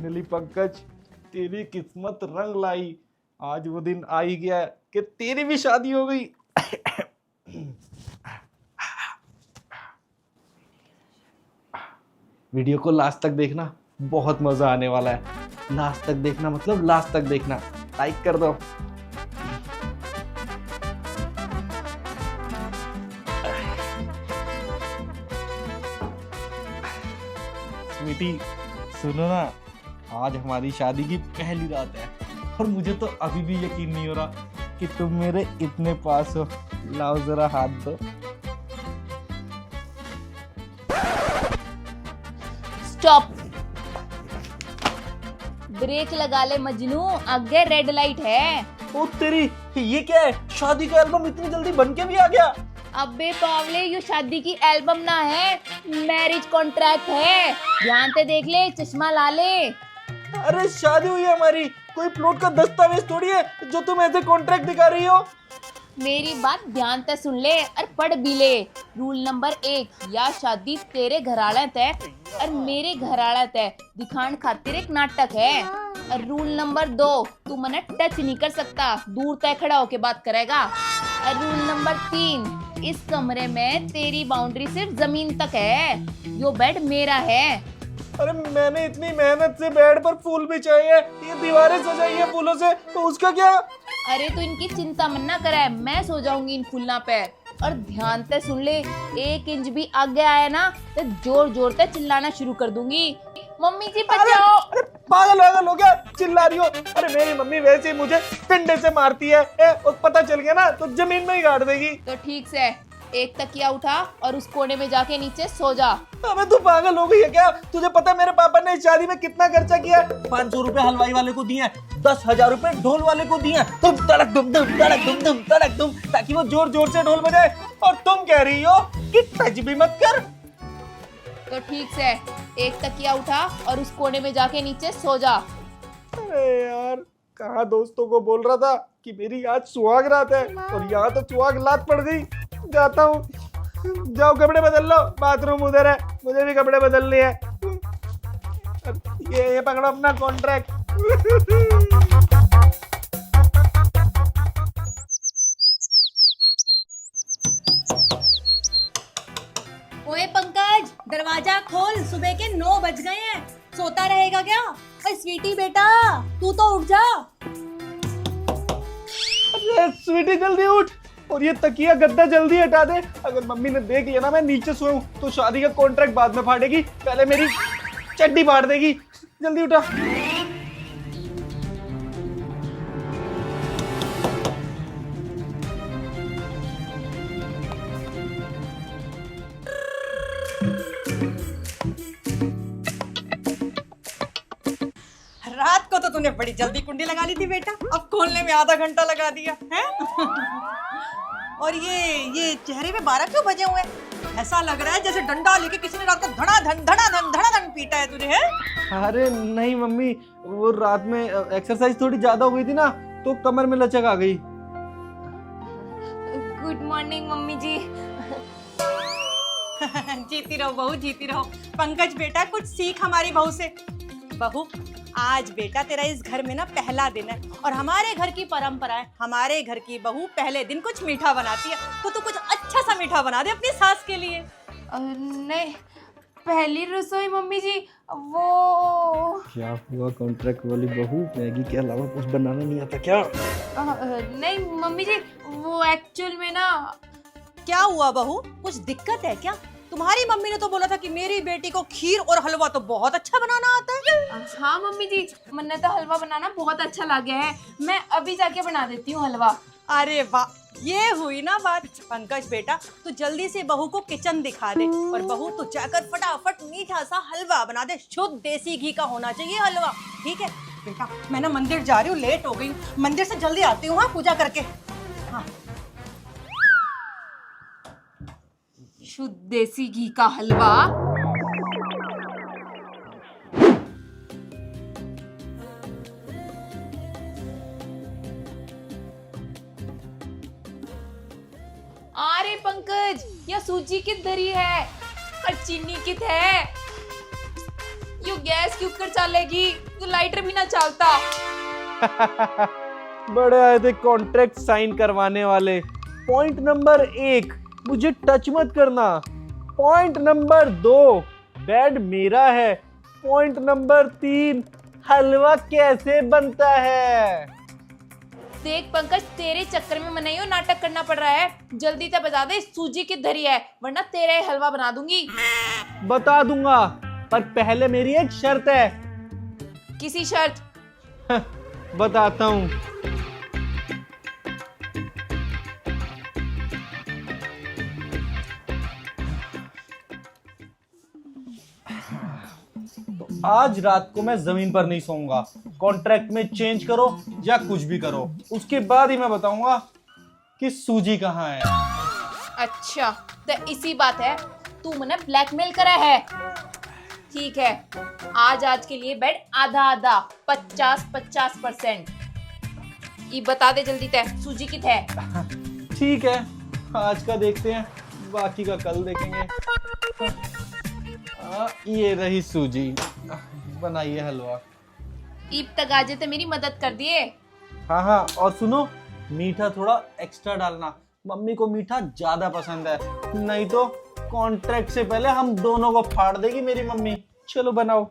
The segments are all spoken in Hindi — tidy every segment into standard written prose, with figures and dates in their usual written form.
फाइनली पंकज, तेरी किस्मत रंग लाई। आज वो दिन आ ही गया कि तेरी भी शादी हो गई। वीडियो को लास्ट तक देखना, बहुत मजा आने वाला है। लास्ट तक देखना मतलब लास्ट तक देखना। लाइक कर दो। स्वीटी सुनो ना, आज हमारी शादी की पहली रात है और मुझे तो अभी भी यकीन नहीं हो रहा कि तुम मेरे इतने पास हो। लाओ जरा हाथ दो। स्टॉप, ब्रेक लगा ले मजनू, आगे रेड लाइट है। ओ तेरी, ये क्या है? शादी का एल्बम इतनी जल्दी बन के भी आ गया? अबे पावले, ये शादी की एल्बम ना है, मैरिज कॉन्ट्रैक्ट है। ध्यान से देख ले, चश्मा ला ले। अरे शादी हुई है हमारी, कोई प्लॉट का दस्तावेज थोड़ी है जो तुम ऐसे कॉन्ट्रैक्ट दिखा रही हो। मेरी बात ध्यान से सुन ले और पढ़ भी ले। रूल नंबर 1, या शादी तेरे घराड़ा तय और मेरे घराड़ा तय दिखाने खातिर एक नाटक है। और रूल नंबर 2, तू मने टच नहीं कर सकता, दूर तय खड़ा होके बात करेगा। और रूल नंबर 3, इस कमरे में तेरी बाउंड्री सिर्फ जमीन तक है, यो बेड मेरा है। अरे मैंने इतनी मेहनत से बेड पर फूल बिछाए हैं, ये दीवारें सजाई है फूलों से, तो उसका क्या? अरे तू इनकी चिंता मत ना करे, मैं सो जाऊंगी इन फूलना पे। और ध्यान से सुन ले, 1 इंच भी आगे आया ना तो जोर जोर से चिल्लाना शुरू कर दूंगी। मम्मी जी बचाओ। अरे पागल वागल हो गया, चिल्ला रही हो? अरे मेरी मम्मी वैसे ही मुझे पिंडे से मारती है, और पता चल गया ना तो जमीन में ही गाड़ देगी। तो ठीक से एक तकिया उठा और उस कोने में जाके नीचे सो जा। अबे तू पागल हो गई है क्या? तुझे पता है मेरे पापा ने इस शादी में कितना खर्चा किया? 500 रुपए हलवाई वाले को दिए, 10,000 रुपए ढोल वाले को दिए। तुम तड़क दुम दुम तड़क दुम दुम तड़क दुम, ताकि वो जोर जोर से ढोल बजाए। और तुम कह रही हो कि टच भी मत कर। तो ठीक से एक तकिया उठा और उस कोने में जाके नीचे सो जा। अरे यार, कहाँ दोस्तों को बोल रहा था कि मेरी आज सुहाग रात है और यहाँ तो सुहाग रात पड़ गई। जाता हूँ, जाओ कपड़े बदल लो, बाथरूम उधर है, मुझे भी कपड़े बदलने हैं। ये पकड़ो अपना कॉन्ट्रैक्ट। ओए पंकज, दरवाजा खोल, सुबह के 9 बज गए हैं। सोता रहेगा क्या? अरे स्वीटी बेटा, तू तो उठ जा। अरे स्वीटी जल्दी उठ, और ये तकिया गद्दा जल्दी हटा दे। अगर मम्मी ने देख लिया ना मैं नीचे सोऊं तो शादी का कॉन्ट्रैक्ट बाद में फाड़ेगी, पहले मेरी चड्डी फाड़ देगी। जल्दी उठा। रात को तो तूने बड़ी जल्दी कुंडी लगा ली थी बेटा, अब खोलने में आधा घंटा लगा दिया है। और ये चेहरे में 12 क्यों बजे हुए? ऐसा लग रहा है जैसे डंडा लेके किसी ने रात को धड़ाधन पीटा है तुझे, है? अरे नहीं मम्मी, वो रात में एक्सरसाइज थोड़ी ज्यादा हो गई थी ना, तो कमर में लचक आ गई। गुड मॉर्निंग मम्मी जी। जीती रहो बहू, जीती रहो। पंकज बेटा, कुछ सीख हमारी बहू से। बहू, आज बेटा तेरा इस घर में ना पहला दिन है और हमारे घर की परंपरा है, हमारे घर की बहू पहले दिन कुछ मीठा बनाती है, तो तू कुछ अच्छा सा मीठा बना दे अपनी सास के लिए। नहीं, पहली रसोई मम्मी जी, वो क्या हुआ? कॉन्ट्रैक्ट वाली बहू मैगी के अलावा कुछ बनाना नहीं आता क्या? नहीं मम्मी जी, वो एक्चुअल में ना। क्या हुआ बहू, कुछ दिक्कत है क्या? तुम्हारी मम्मी ने तो बोला था कि मेरी बेटी को खीर और हलवा तो बहुत अच्छा बनाना आता है। हाँ मम्मी जी, मैंने तो हलवा बनाना बहुत अच्छा लगा है, मैं अभी जाके बना देती हूँ हलवा। अरे वाह, ये हुई ना बात। पंकज बेटा, तू जल्दी से बहू को किचन दिखा दे, और बहू तू जाकर फटाफट मीठा सा हलवा बना दे, शुद्ध देसी घी का होना चाहिए हलवा, ठीक है बेटा? मैं ना मंदिर जा रही हूँ, लेट हो गई, मंदिर से जल्दी आती हूँ, हाँ, पूजा करके। हाँ, शुद्ध देसी घी का हलवा। अरे पंकज, यह सूजी की दरी है और चीनी की है, यो गैस क्यों कर चलेगी, तू लाइटर भी ना चलता। बड़े आए थे कॉन्ट्रैक्ट साइन करवाने वाले। पॉइंट नंबर 1, मुझे टच मत करना। पॉइंट नंबर 2, बेड मेरा है। पॉइंट नंबर 3, हलवा कैसे बनता है। देख पंकज, तेरे चक्कर में मनाइयो नाटक करना पड़ रहा है। जल्दी से बता दे सूजी की धरी है, वरना तेरा ही हलवा बना दूंगी। बता दूंगा, पर पहले मेरी एक शर्त है। किसी शर्त? बताता हूं। तो आज रात को मैं जमीन पर नहीं सोऊंगा। कॉन्ट्रैक्ट में चेंज करो या कुछ भी करो, उसके बाद ही मैं बताऊंगा कि सूजी कहाँ है। अच्छा, तो इसी बात है, तू मने ब्लैकमेल करा है। ठीक है, आज के लिए बेड आधा आधा 50-50%। ये बता दे जल्दी तय, सूजी की है। ठीक है, आज का देखते हैं, बाकी का कल देखेंगे। ये रही सूजी, बनाइए हलवा। ईब तक आजे तो मेरी मदद कर दिए। हाँ हाँ, और सुनो, मीठा थोड़ा एक्स्ट्रा डालना। मम्मी को मीठा ज्यादा पसंद है, नहीं तो कॉन्ट्रैक्ट से पहले हम दोनों को फाड़ देगी मेरी मम्मी। चलो बनाओ।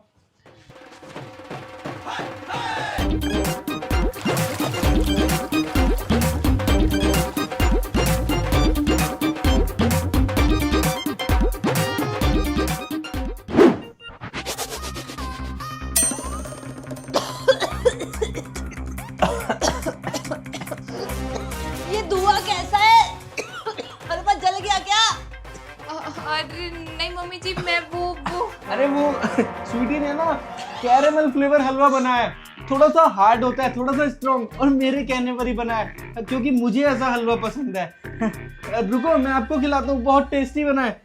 ये धुआं कैसा है? हलवा जल गया क्या? अरे नहीं मम्मी जी, मैं वो अरे वो स्वीटी ने ना कैरेमल फ्लेवर हलवा बनाया है। थोड़ा सा हार्ड होता है, थोड़ा सा स्ट्रॉन्ग, और मेरे कहने पर ही बना है क्योंकि मुझे ऐसा हलवा पसंद है। रुको, मैं आपको खिलाता हूँ, बहुत टेस्टी बना है।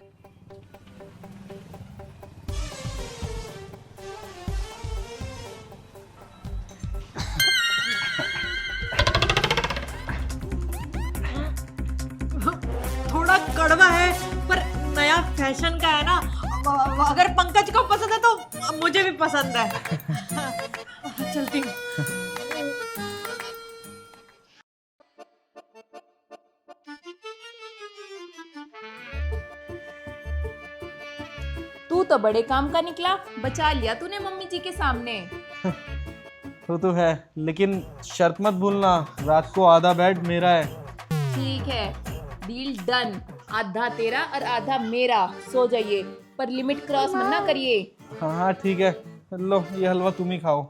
थोड़ा कड़वा है, पर नया फैशन का है ना। अगर पंकज को पसंद है तो मुझे भी पसंद है। चलती हूँ। तू तो बड़े काम का निकला, बचा लिया तूने मम्मी जी के सामने। तो है, लेकिन शर्त मत भूलना, रात को आधा बेड मेरा है। ठीक है, डील डन। आधा तेरा और आधा मेरा। सो जाइए, पर लिमिट क्रॉस मत ना करिए। हाँ हाँ ठीक है, लो ये हलवा तुम ही खाओ।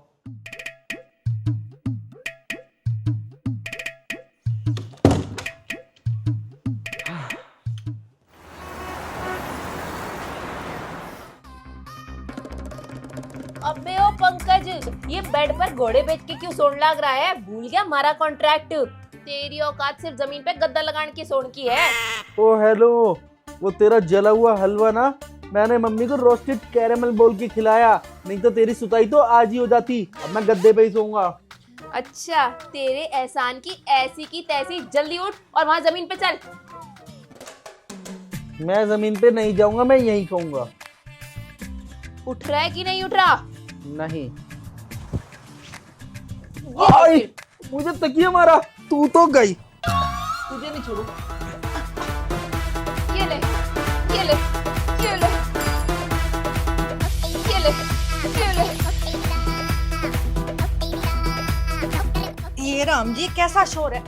अबे ओ पंकज, ये बेड पर घोड़े बेच के क्यों सोन लग रहा है? भूल गया हमारा कॉन्ट्रैक्ट। तेरी औकात सिर्फ जमीन पे गद्दा लगाने की सोन की है। ओ हेलो, वो तेरा जला हुआ हलवा ना, मैंने मम्मी को रोस्टेड कैरेमल बोल के खिलाया, नहीं तो तेरी सुताई तो आज ही हो जाती। अब मैं गद्दे पे ही सोऊंगा। अच्छा, तेरे एहसान की ऐसी की तैसी। जल्दी उठ और वहाँ जमीन पे चल। मैं जमीन पे नहीं जाऊंगा, मैं यहीं सोऊंगा। उठ रहा है कि नहीं उठ रहा? नहीं। ये आई, फिर। मुझे तकिया मारा, तू तो गई। तुझे नहीं छोड़ू। ये ले, ये ले, ये ले, ये ले, ये ले। ये राम जी कैसा शोर है?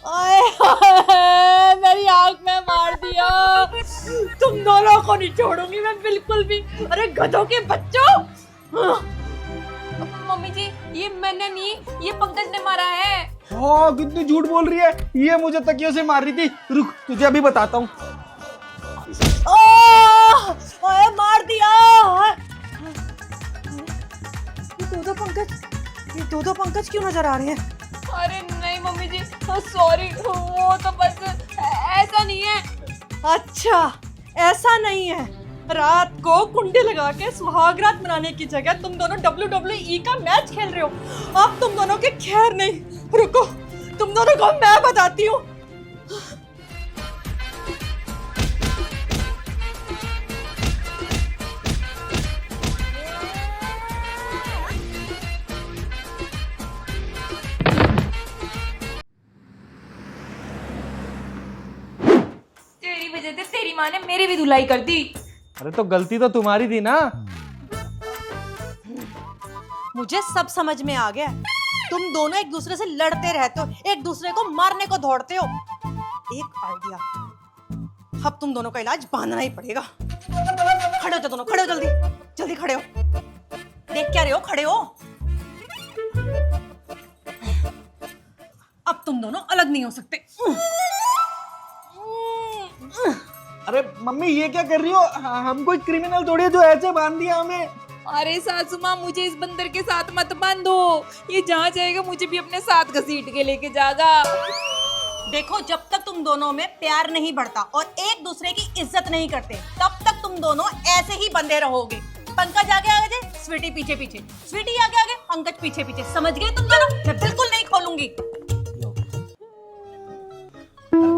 आए हाय, मेरी आंख में मार दिया। तुम दोनों को नहीं छोड़ूंगी मैं बिल्कुल भी। अरे गधों के बच्चों। मम्मी जी, ये मैंने नहीं, ये पंकज ने मारा है। हाँ, कितनी झूठ बोल रही है, ये मुझे तकियों से मार रही थी। रुक, तुझे अभी बताता हूँ। ओए मार दिया। ये दो पंकज क्यों नजर आ रहे हैं? अरे नहीं मम्मी जी, सॉरी, वो तो बस ऐसा नहीं है। अच्छा, ऐसा नहीं है। रात को कुंडे लगा के सुहाग रात मनाने की जगह तुम दोनों WWE का मैच खेल रहे हो। अब तुम दोनों के खैर नहीं। रुको, तुम दोनों को मैं बताती हूँ। मेरी भी धुलाई कर दी। अरे तो गलती तो तुम्हारी थी ना। मुझे सब समझ में आ गया। तुम दोनों एक दूसरे से लड़ते रहते हो, एक दूसरे को मारने को दौड़ते हो। एक आइडिया, अब तुम दोनों का इलाज बांधना ही पड़ेगा। खड़े हो दोनों, खड़े हो, जल्दी जल्दी खड़े हो। देख क्या रहे हो, खड़े हो। अब तुम दोनों अलग नहीं हो सकते। अरे मम्मी ये क्या कर रही हो? हम कोई क्रिमिनल थोड़ी है जो ऐसे बांध दिया हमें। अरे सासू माँ, मुझे इस बंदर के साथ मत बांधो। ये जहाँ जाएगा मुझे भी अपने साथ घसीट के लेके जाएगा। देखो, जब तक तुम दोनों में प्यार नहीं बढ़ता और एक दूसरे की इज्जत नहीं करते, तब तक तुम दोनों ऐसे ही बंधे रहोगे। पंकज आगे आगे, स्वीटी पीछे पीछे, स्वीटी आगे आगे, पंकज पीछे पीछे। समझ गए तुम दोनों? मैं बिल्कुल नहीं खोलूंगी।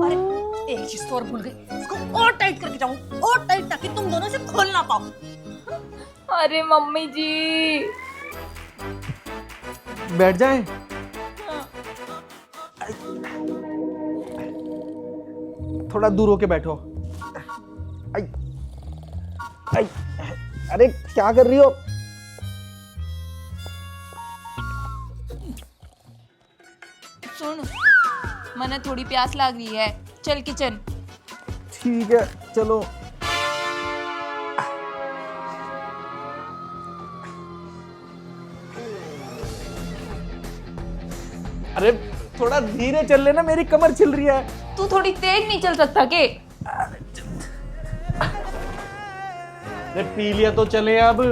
अरे एक चीज तो और भूल गई, इसको और टाइट करके जाऊं, और टाइट, ताकि तुम दोनों से खोल ना पाओ। अरे मम्मी जी, बैठ जाएं। थोड़ा दूर होके बैठो। आई, आई, अरे क्या कर रही हो? सुन, मने थोड़ी प्यास लग रही है, चल किचन। ठीक है चलो। अरे थोड़ा धीरे चल लेना, मेरी कमर छिल रही है। तू थोड़ी तेज नहीं चल सकता के? अरे पी लिया तो चले अब।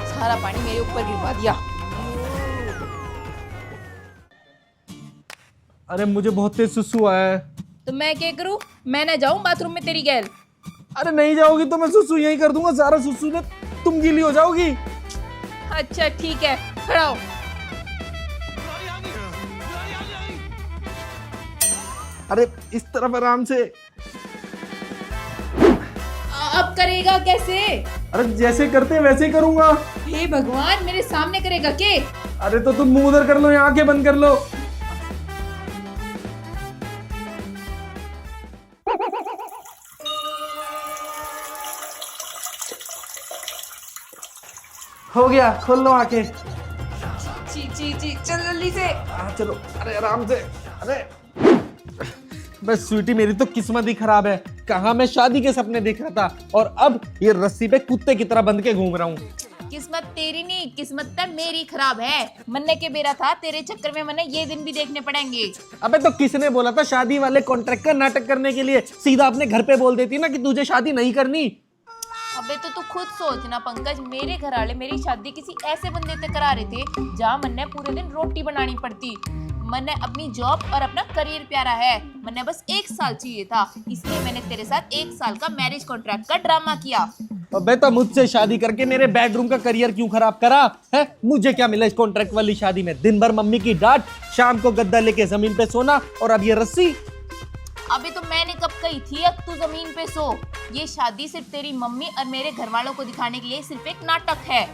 सारा पानी मेरे ऊपर गिरवा दिया। अरे मुझे बहुत तेज सुसु आया है। तो मैं क्या करूं? मैं ना जाऊं बाथरूम में तेरी गैल? अरे नहीं जाओगी तो मैं सुसु यहीं कर दूंगा, सारा सुसु ने तुम गीली हो जाओगी। अच्छा ठीक है, खड़ा हो। अरे इस तरफ आराम से। अब करेगा कैसे? अरे जैसे करते वैसे ही करूंगा। हे भगवान, मेरे सामने करेगा के? अरे तो तुम मुंह उधर कर लो या आंखें बंद कर लो। हो गया, खोल लो आंखें। जी चल जल्दी से। चलो, अरे आराम से। अरे बस स्वीटी, मेरी तो किस्मत ही खराब है। कहाँ मैं शादी के सपने देख रहा था और अब ये रस्सी पे कुत्ते की तरह बंध के घूम रहा हूँ। किस्मत तेरी नहीं, किस्मत तो मेरी खराब है। मन्ने के बेरा था, तेरे चक्कर में मन्ने ये दिन भी देखने पड़ेंगे। अबे तो किसने बोला था शादी वाले कॉन्ट्रैक्ट का नाटक करने के लिए? सीधा अपने घर पे बोल देती ना कि तुझे शादी नहीं करनी। अबे तो तू खुद सोचना पंकज, मेरे घर वाले मेरी शादी किसी ऐसे बंदे से करा रहे थे जहाँ मन्ने पूरे दिन रोटी बनानी पड़ती। मन्ने अपनी जॉब और अपना करियर प्यारा है। मन्ने बस 1 साल चाहिए था, इसलिए मैंने तेरे साथ 1 साल का मैरिज कॉन्ट्रैक्ट का ड्रामा किया। अबे तो मुझसे शादी करके मेरे बेडरूम का करियर क्यों खराब करा है? मुझे क्या मिला इस कॉन्ट्रैक्ट वाली शादी में? दिन भर मम्मी की डांट, शाम को गद्दा लेके जमीन पे सोना, और अब ये रस्सी। अबे तो मैंने कब कही थी अब तू जमीन पे सो? ये शादी सिर्फ तेरी मम्मी और मेरे घर वालों को दिखाने के लिए सिर्फ एक नाटक है।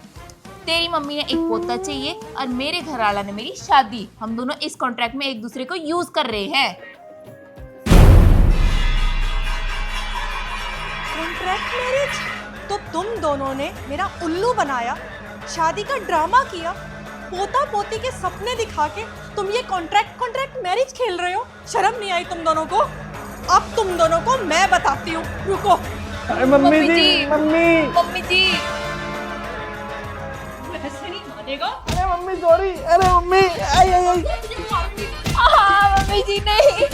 तेरी मम्मी ने एक पोता चाहिए और मेरे घर वाला ने मेरी शादी। हम दोनों इस कॉन्ट्रैक्ट में एक दूसरे को यूज कर रहे हैं। Contract marriage? तो तुम दोनों ने मेरा उल्लू बनाया, शादी का ड्रामा किया, पोता पोती के सपने दिखा के तुम ये कॉन्ट्रैक्ट मैरिज खेल रहे हो। शर्म नहीं आई तुम दोनों को? अब तुम दोनों को मैं बताती हूँ, रुको। अरे मम्मी जी, मम्मी जी ऐसे नहीं मानेगा। अरे मम्मी सॉरी। अरे मम्मी, आई आई आई। मम्मी जी नहीं